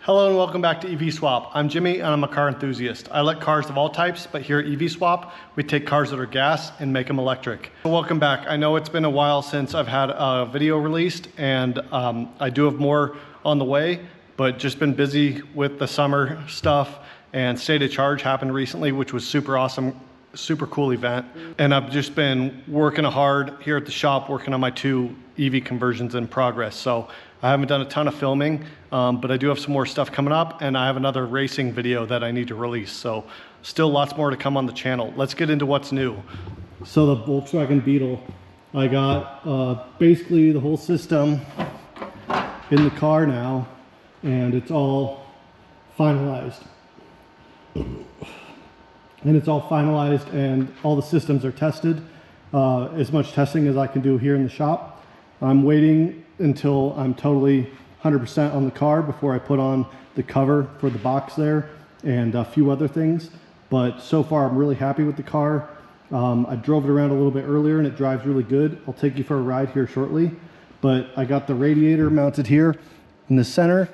Hello and welcome back to EVSwap. I'm Jimmy and I'm a car enthusiast. I like cars of all types, but here at EVSwap, we take cars that are gas and make them electric. Welcome back. I know it's been a while since I've had a video released, and I do have more on the way, but just been busy with the summer stuff, and State of Charge happened recently, which was super awesome, super cool event. And I've just been working hard here at the shop, working on my 2 EV conversions in progress. So I haven't done a ton of filming, but I do have some more stuff coming up, and I have another racing video that I need to release. So still lots more to come on the channel. Let's get into what's new. So the Volkswagen Beetle, I got basically the whole system in the car now, and it's all finalized. And it's all finalized, and all the systems are tested. As much testing as I can do here in the shop. I'm waiting until I'm totally 100% on the car before I put on the cover for the box there and a few other things. But so far I'm really happy with the car. I drove it around a little bit earlier and it drives really good. I'll take you for a ride here shortly. But I got the radiator mounted here in the center,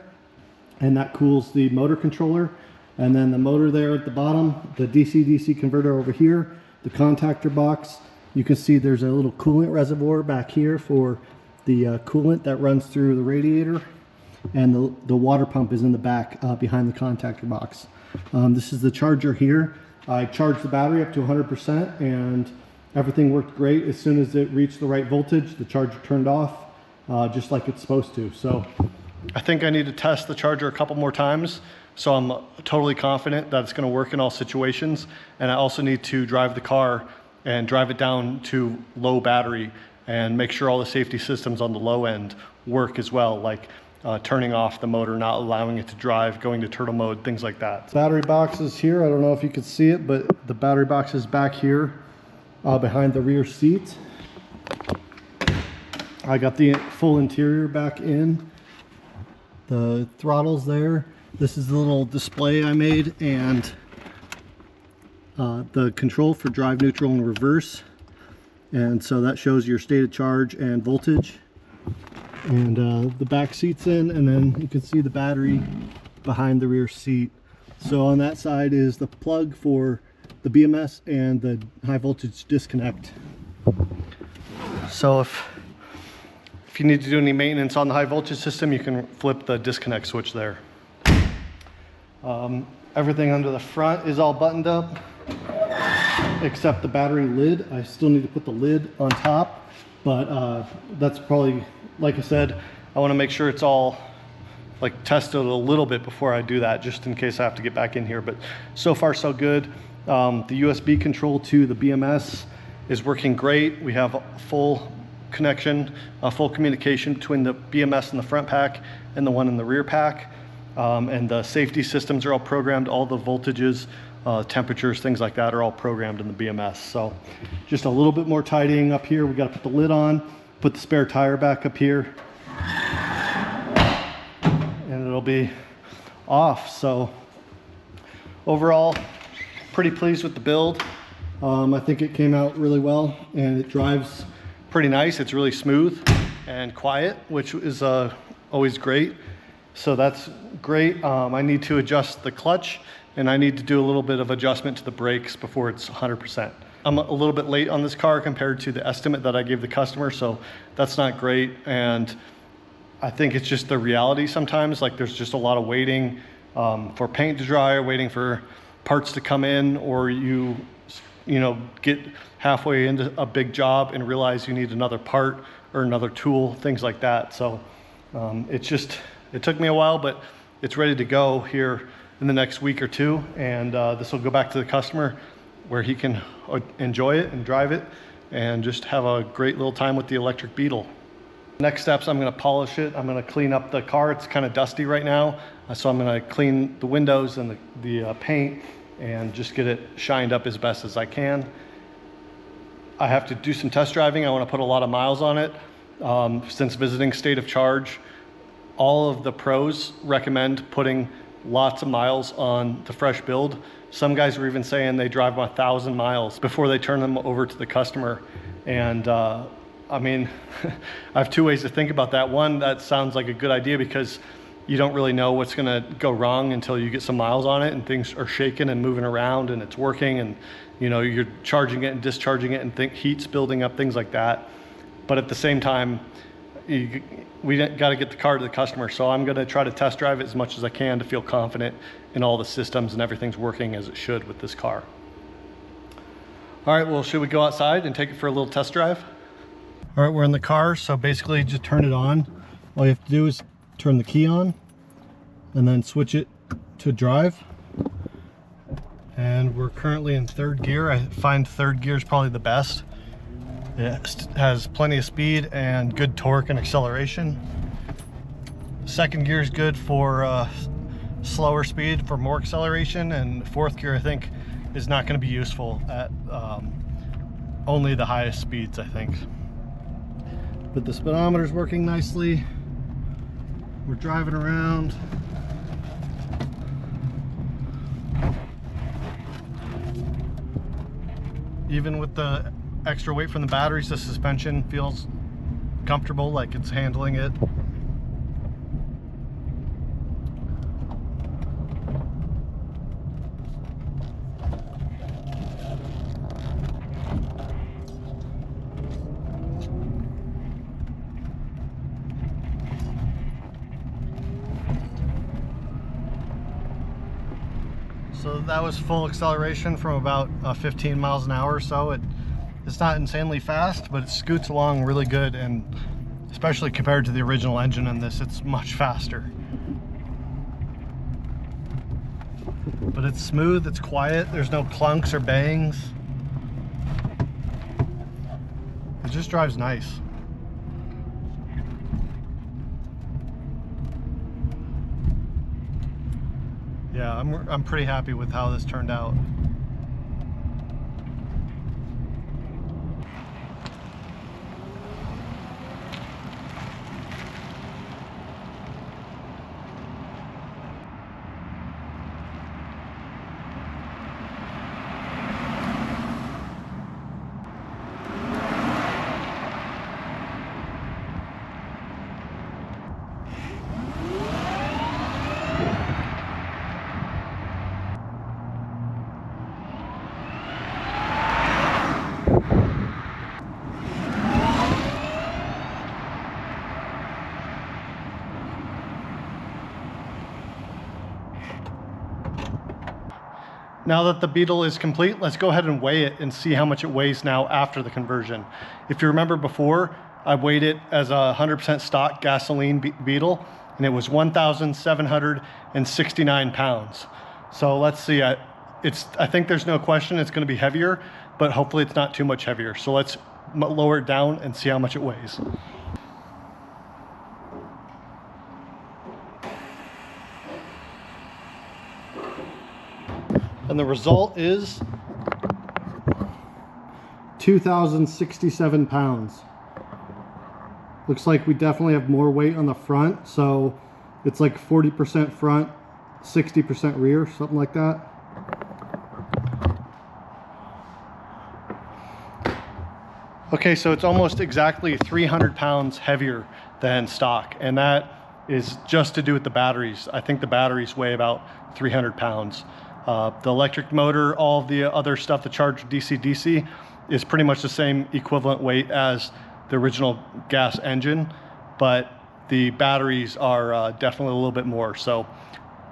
and that cools the motor controller. And then the motor there at the bottom, the DC-DC converter over here, the contactor box. You can see there's a little coolant reservoir back here for the coolant that runs through the radiator, and the water pump is in the back behind the contactor box. This is the charger here. I charged the battery up to 100% and everything worked great. As soon as it reached the right voltage, the charger turned off just like it's supposed to. So I think I need to test the charger a couple more times, so I'm totally confident that it's going to work in all situations. And I also need to drive the car and drive it down to low battery and make sure all the safety systems on the low end work as well, like turning off the motor, not allowing it to drive, going to turtle mode, things like that. Battery box is here. I don't know if you can see it, but the battery box is back here behind the rear seat. I got the full interior back in. The throttle's there. This is the little display I made, and the control for drive, neutral, and reverse. And so that shows your state of charge and voltage. And the back seat's in, and then you can see the battery behind the rear seat. So on that side is the plug for the BMS and the high voltage disconnect. So if you need to do any maintenance on the high voltage system, you can flip the disconnect switch there. Everything under the front is all buttoned up, except the battery lid. I still need to put the lid on top, but that's probably, like I said, I want to make sure it's all like tested a little bit before I do that, just in case I have to get back in here. But so far so good. The USB control to the BMS is working great. We have a full connection, full communication between the BMS in the front pack and the one in the rear pack. And the safety systems are all programmed. All the voltages, temperatures, things like that are all programmed in the BMS. So just a little bit more tidying up here. We got to put the lid on, put the spare tire back up here, and it'll be off. So overall, pretty pleased with the build. I think it came out really well, and it drives pretty nice. It's really smooth and quiet, which is always great. So that's great. I need to adjust the clutch, and I need to do a little bit of adjustment to the brakes before it's 100%. I'm a little bit late on this car compared to the estimate that I gave the customer, so that's not great. And I think it's just the reality sometimes. Like, there's just a lot of waiting for paint to dry, or waiting for parts to come in, or you know, get halfway into a big job and realize you need another part or another tool, things like that. So it took me a while, but it's ready to go here in the next week or 2, and this will go back to the customer where he can enjoy it and drive it and just have a great little time with the electric Beetle. Next steps, I'm going to polish it. I'm going to clean up the car. It's kind of dusty right now, so I'm going to clean the windows and the paint and just get it shined up as best as I can. I have to do some test driving. I want to put a lot of miles on it. Since visiting State of Charge, all of the pros recommend putting lots of miles on the fresh build. Some guys were even saying they drive 1,000 miles before they turn them over to the customer. And I mean, I have 2 ways to think about that. One, that sounds like a good idea because you don't really know what's gonna go wrong until you get some miles on it and things are shaking and moving around and it's working, and you know, you're charging it and discharging it and heat's building up, things like that. But at the same time, we got to get the car to the customer. So I'm going to try to test drive it as much as I can to feel confident in all the systems and everything's working as it should with this car. All right, well, should we go outside and take it for a little test drive? All right, we're in the car, so basically just turn it on. All you have to do is turn the key on and then switch it to drive. And we're currently in third gear. I find third gear is probably the best. It has plenty of speed and good torque and acceleration. Second gear is good for slower speed for more acceleration, and fourth gear I think is not going to be useful at only the highest speeds, I think. But the speedometer is working nicely. We're driving around. Even with the extra weight from the batteries, the suspension feels comfortable, like it's handling it. So that was full acceleration from about 15 miles an hour or so. It's not insanely fast, but it scoots along really good, and especially compared to the original engine in this, it's much faster. But it's smooth, it's quiet, there's no clunks or bangs. It just drives nice. Yeah, I'm pretty happy with how this turned out. Now that the Beetle is complete, let's go ahead and weigh it and see how much it weighs now after the conversion. If you remember before, I weighed it as a 100% stock gasoline Beetle, and it was 1,769 pounds. So let's see, I think there's no question it's gonna be heavier, but hopefully it's not too much heavier. So let's lower it down and see how much it weighs. And the result is 2,067 pounds. Looks like we definitely have more weight on the front, so it's like 40% front, 60% rear, something like that. Okay, so it's almost exactly 300 pounds heavier than stock, and that is just to do with the batteries. I think the batteries weigh about 300 pounds. The electric motor, all of the other stuff, the charged DC-DC, is pretty much the same equivalent weight as the original gas engine, but the batteries are definitely a little bit more. So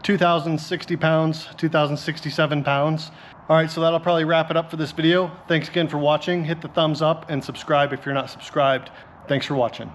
2,060 pounds, 2,067 pounds. All right, so that'll probably wrap it up for this video. Thanks again for watching. Hit the thumbs up and subscribe if you're not subscribed. Thanks for watching.